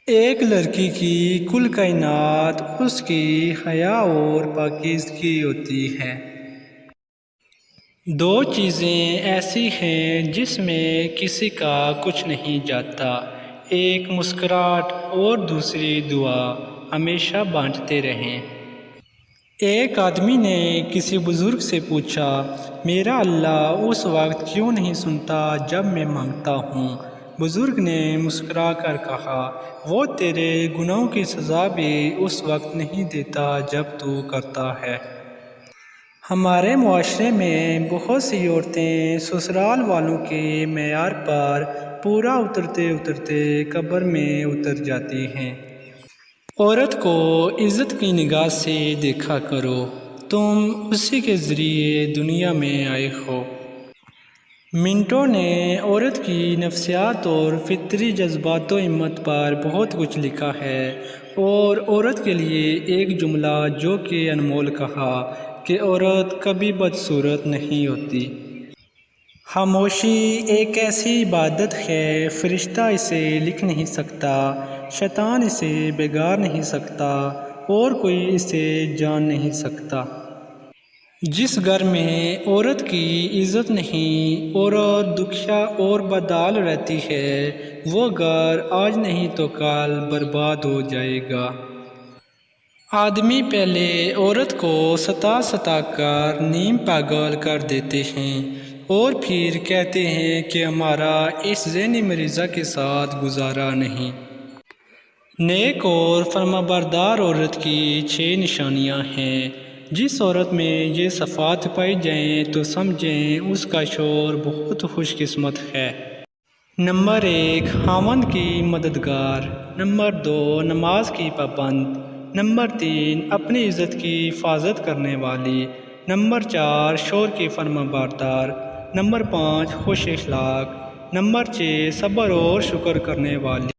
ایک لڑکی کی کل کائنات اس کی حیا اور پاکیزگی ہوتی ہے۔ دو چیزیں ایسی ہیں جس میں کسی کا کچھ نہیں جاتا، ایک مسکراہٹ اور دوسری دعا، ہمیشہ بانٹتے رہیں۔ ایک آدمی نے کسی بزرگ سے پوچھا، میرا اللہ اس وقت کیوں نہیں سنتا جب میں مانگتا ہوں؟ بزرگ نے مسکرا کر کہا، وہ تیرے گناہوں کی سزا بھی اس وقت نہیں دیتا جب تو کرتا ہے۔ ہمارے معاشرے میں بہت سی عورتیں سسرال والوں کے معیار پر پورا اترتے اترتے قبر میں اتر جاتی ہیں۔ عورت کو عزت کی نگاہ سے دیکھا کرو، تم اسی کے ذریعے دنیا میں آئے ہو۔ منٹو نے عورت کی نفسیات اور فطری جذبات و ہمت پر بہت کچھ لکھا ہے، اور عورت کے لیے ایک جملہ جو کہ انمول کہا کہ عورت کبھی بدصورت نہیں ہوتی۔ خاموشی ایک ایسی عبادت ہے، فرشتہ اسے لکھ نہیں سکتا، شیطان اسے بگاڑ نہیں سکتا، اور کوئی اسے جان نہیں سکتا۔ جس گھر میں عورت کی عزت نہیں، عورت دکھیا اور بدحال رہتی ہے، وہ گھر آج نہیں تو کل برباد ہو جائے گا۔ آدمی پہلے عورت کو ستا کر نیم پاگل کر دیتے ہیں، اور پھر کہتے ہیں کہ ہمارا اس ذہنی مریضہ کے ساتھ گزارا نہیں۔ نیک اور فرمانبردار عورت کی 6 نشانیاں ہیں۔ جس عورت میں یہ صفات پائی جائیں تو سمجھیں اس کا شوہر بہت خوش قسمت ہے۔ نمبر 1، خاوند کی مددگار۔ نمبر 2، نماز کی پابند۔ نمبر 3، اپنی عزت کی حفاظت کرنے والی۔ نمبر 4، شوہر کی فرمانبردار۔ نمبر 5، خوش اخلاق۔ نمبر 6، صبر اور شکر کرنے والی۔